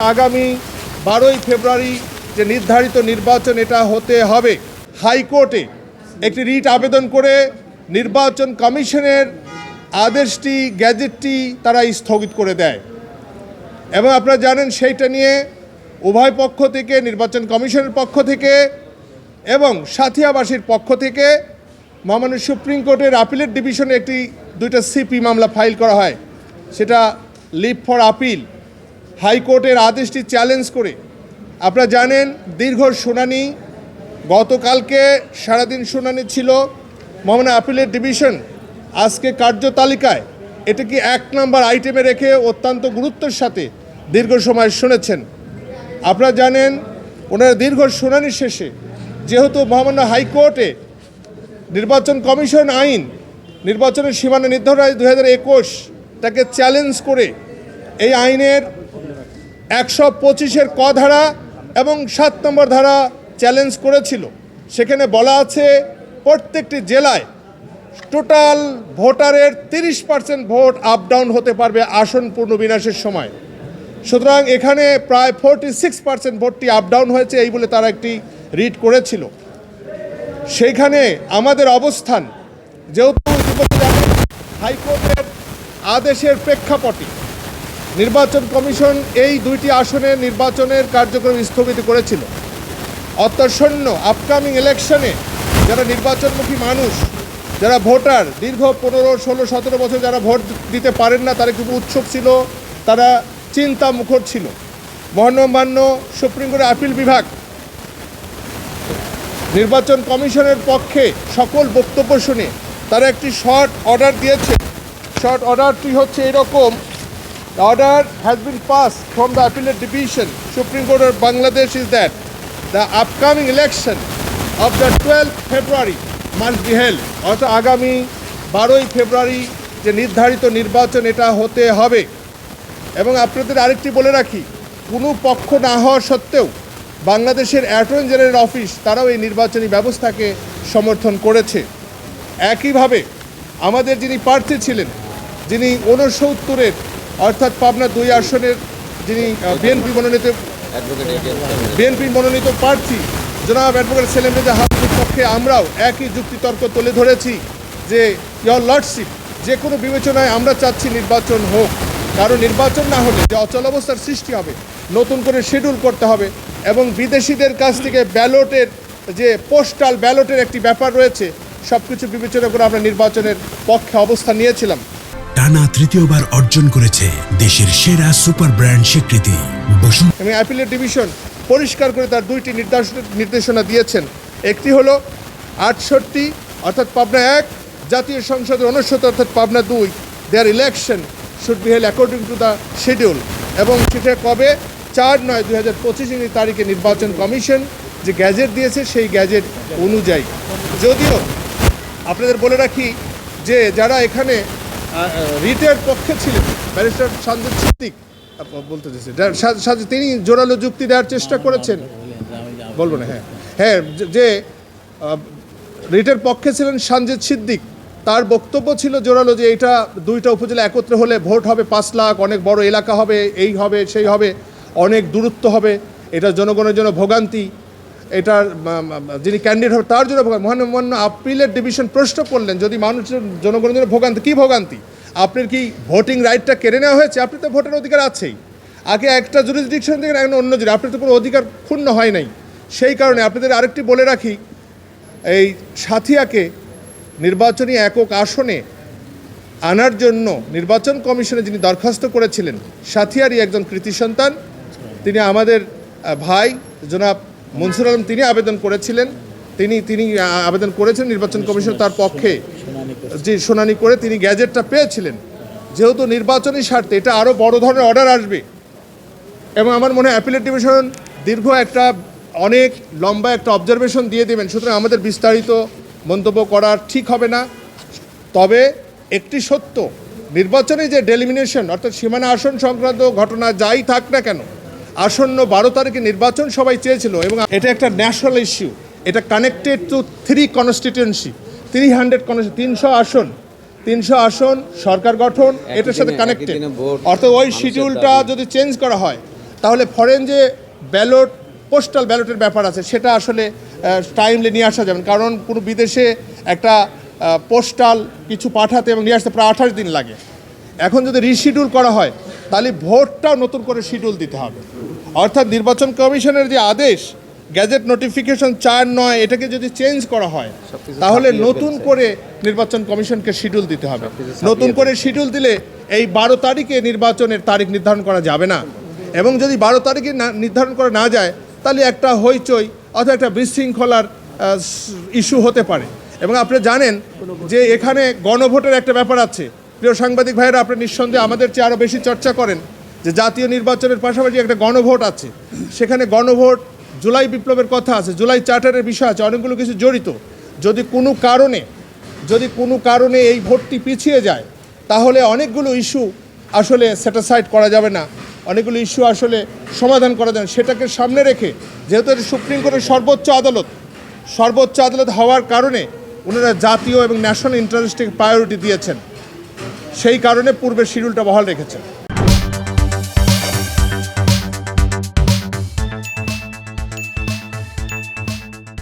আগামী 12ই ফেব্রুয়ারি যে নির্ধারিত নির্বাচন এটা হতে হবে। হাইকোর্টে একটি রিট আবেদন করে নির্বাচন কমিশনের আদেশটি গ্যাজেটটি তারা স্থগিত করে দেয় এবং আপনারা জানেন সেইটা নিয়ে উভয় পক্ষ থেকে নির্বাচন কমিশনের পক্ষ থেকে এবং সাথিয়াবাসীর পক্ষ থেকে মহামান্য সুপ্রিম কোর্টের আপিলেট ডিভিশনে দুইটা সিপি মামলা ফাইল করা হয়। সেটা লিভ ফর আপিল হাইকোর্টের আদেশটি চ্যালেঞ্জ করে। আপনারা জানেন দীর্ঘ শুনানি, গতকালকে সারাদিন শুনানি ছিল। মহামান্য আপিলেট ডিভিশন আজকে কার্যতালিকায় এটাকে 1 নম্বর আইটেমে রেখে অত্যন্ত গুরুত্বের সাথে দীর্ঘ সময় শুনেছেন। আপনারা জানেন ওনারা দীর্ঘ শুনানি শেষে যেহেতু মহামান্য হাইকোর্টে নির্বাচন কমিশন আইন নির্বাচনের সীমানা নির্ধারণ 2021 তাকে চ্যালেঞ্জ করে এই আইনের 125-এর ক ধারা এবং 7 নম্বর ধারা চ্যালেঞ্জ করেছিল। সেখানে বলা আছে প্রত্যেকটি জেলায় টোটাল ভোটারের 30% ভোট আপ ডাউন হতে পারবে আসন পুনর্বিন্যাসের সময়। সুতরাং এখানে প্রায় 46% ভোটটি আপ ডাউন হয়েছে এই বলে তারা একটি রিট করেছিল। সেইখানে আমাদের অবস্থান যেহেতু হাইকোর্টের আদেশের প্রেক্ষাপটে নির্বাচন কমিশন এই 2টি আসনের নির্বাচনের কার্যক্রম স্থগিত করেছিল। অত্যাসন্ন আপকামিং ইলেকশনে যারা নির্বাচনমুখী মানুষ, যারা ভোটার দীর্ঘ 15, 16, 17 বছর যারা ভোট দিতে পারেন না, তারা খুব উৎসুক ছিল, তারা চিন্তা মুখর ছিল। মহামান্য সুপ্রিম কোর্টের আপিল বিভাগ নির্বাচন কমিশনের পক্ষে সকল বক্তব্য শুনে তারা একটি শর্ট অর্ডার দিয়েছে। শর্ট অর্ডারটি হচ্ছে এরকম: The order has been passed from the Appellate Division, Supreme Court of Bangladesh, is that the upcoming election of the 12th February must be held. অর্থাৎ আগামী 12ই ফেব্রুয়ারি যে নির্ধারিত নির্বাচন এটা হতে হবে। এবং আপনাদের আরেকটি বলে রাখি, কোনো পক্ষ না হওয়া সত্ত্বেও বাংলাদেশের অ্যাটর্নি জেনারেল অফিস তারাও এই নির্বাচনী ব্যবস্থাকে সমর্থন করেছে। একইভাবে আমাদের যিনি প্রার্থী ছিলেন, যিনি 69-এর অর্থাৎ পাবনা 2 আসনের যিনি বিএনপি মনোনীত প্রার্থী জনাব অ্যাডভোকেট সেলিম রেজা হাফিজের পক্ষে আমরাও একই যুক্তিতর্ক তুলে ধরেছি যে ইয়র লর্ডশিপ, যে কোনো বিবেচনায় আমরা চাচ্ছি নির্বাচন হোক। কারণ নির্বাচন না হলে যে অচলাবস্থার সৃষ্টি হবে, নতুন করে শিডিউল করতে হবে এবং বিদেশিদের কাছ থেকে ব্যালটের যে পোস্টাল ব্যালটের একটি ব্যাপার রয়েছে, সব কিছু বিবেচনা করে আমরা নির্বাচনের পক্ষে অবস্থান নিয়েছিলাম। টানা তৃতীয়বার অর্জন করেছে দেশের সেরা সুপার ব্র্যান্ড স্বীকৃতি এবং অ্যাপিলেট ডিভিশন পরিষ্কার করে তার 2টি নির্দেশনা দিয়েছেন। একটি হলো 68 অর্থাৎ পাবনা 1, জাতীয় সংসদের 69 অর্থাৎ Pabna 2, their election should be held according to the schedule. এবং সেটা কবে? 4/9/2025 তারিখে নির্বাচন কমিশন যে গ্যাজেট দিয়েছে সেই গ্যাজেট অনুযায়ী। যদিও আপনাদের বলে রাখি যে যারা এখানে রিটের পক্ষে ছিলেন, ব্যারিস্টার সঞ্জিত সিদ্দিক বলতে চাইছে, তিনি জোরালো যুক্তি দেওয়ার চেষ্টা করেছেন। বলবো না, হ্যাঁ যে রিটের পক্ষে ছিলেন সঞ্জিত সিদ্দিক, তার বক্তব্য ছিল জোরালো যে এটা 2টা উপজেলা একত্রে হলে ভোট হবে 5 লাখ, অনেক বড় এলাকা হবে, এই হবে সেই হবে, অনেক দূরত্ব হবে, এটা জনগণের জন্য ভোগান্তি, এটার যিনি ক্যান্ডিডেট হবে তার জন্য ভোগান্তি। মহামান্য আপিলেট ডিভিশন প্রশ্ন করলেন, যদি মানুষের জনগণের জন্য ভোগান্তি, কী ভোগান্তি? আপনার কি ভোটিং রাইটটা কেড়ে নেওয়া হয়েছে? আপনি তো ভোটের অধিকার আছেই, আগে একটা জুরিসডিকশন থেকে এখন অন্য জুরি, আপনার তো কোনো অধিকার ক্ষুণ্ণ হয় নাই। সেই কারণে আপনাদের আরেকটি বলে রাখি, এই সাথিয়াকে নির্বাচনী একক আসনে আনার জন্য নির্বাচন কমিশনে যিনি দরখাস্ত করেছিলেন, সাথিয়ারই একজন কৃতি সন্তান, তিনি আমাদের ভাই জনাব মনসুর আলম, তিনি আবেদন করেছিলেন। তিনি আবেদন করেছেন নির্বাচন কমিশন তার পক্ষে যে শুনানি করে তিনি গ্যাজেটটা পেয়েছিলেন। যেহেতু নির্বাচনী স্বার্থে এটা আরও বড় ধরনের অর্ডার আসবে এবং আমার মনে হয় অ্যাপিলেট ডিভিশন দীর্ঘ অনেক লম্বা একটা অবজারভেশন দিয়ে দেবেন। সুতরাং আমাদের বিস্তারিত মন্তব্য করা ঠিক হবে না। তবে একটি সত্য, নির্বাচনে যে ডেলিমিনেশন অর্থাৎ সীমানা আসন সংক্রান্ত ঘটনা যাই থাক না কেন, আসন্ন 12 তারিখে নির্বাচন সবাই চেয়েছিল এবং এটা একটা ন্যাশনাল ইস্যু। এটা কানেক্টেড টু 3 কনস্টিটিউয়েন্সি, 300 আসন সরকার গঠন, এটার সাথে কানেক্টেড। অর্থাৎ ওই শিডিউলটা যদি চেঞ্জ করা হয়, তাহলে ফরেন যে ব্যালট পোস্টাল ব্যালটের ব্যাপার আছে সেটা আসলে টাইমলি নিয়ে আসা যাবে না। কারণ কোনো বিদেশে একটা পোস্টাল কিছু পাঠাতে এবং নিয়ে আসতে প্রায় 28 দিন লাগে। এখন যদি রিশিডিউল করা হয় তাহলে ভোটটাও নতুন করে শিডিউল দিতে হবে। অর্থাৎ নির্বাচন কমিশনের যে আদেশ গ্যাজেট নোটিফিকেশন 4/9 এটাকে যদি চেঞ্জ করা হয় তাহলে নতুন করে নির্বাচন কমিশনকে শিডিউল দিতে হবে। নতুন করে শিডিউল দিলে এই 12 তারিখে নির্বাচনের তারিখ নির্ধারণ করা যাবে না, এবং যদি 12 তারিখে নির্ধারণ করা না যায় তাহলে একটা হইচই অথবা একটা বিশৃঙ্খলার ইস্যু হতে পারে। এবং আপনি জানেন যে এখানে গণভোটের একটা ব্যাপার আছে। প্রিয় সাংবাদিক ভাইয়েরা, আপনি নিঃসন্দেহে আমাদের চেয়ে আরও বেশি চর্চা করেন যে জাতীয় নির্বাচনের পাশাপাশি একটা গণভোট আছে। সেখানে গণভোট, জুলাই বিপ্লবের কথা আছে, জুলাই চার্টারের বিষয় আছে, অনেকগুলো কিছু জড়িত। যদি কোনো কারণে এই ভোটটি পিছিয়ে যায় তাহলে অনেকগুলো ইস্যু আসলে সেটিসফাইড করা যাবে না, অনেকগুলো ইস্যু আসলে সমাধান করা যাবে। সেটাকে সামনে রেখে যেহেতু এটা সুপ্রিম কোর্টের সর্বোচ্চ আদালত হওয়ার কারণে ওনারা জাতীয় এবং ন্যাশনাল ইন্টারেস্টকে প্রায়োরিটি দিয়েছেন, সেই কারণে পূর্বের শিডিউলটা বহাল রেখেছেন।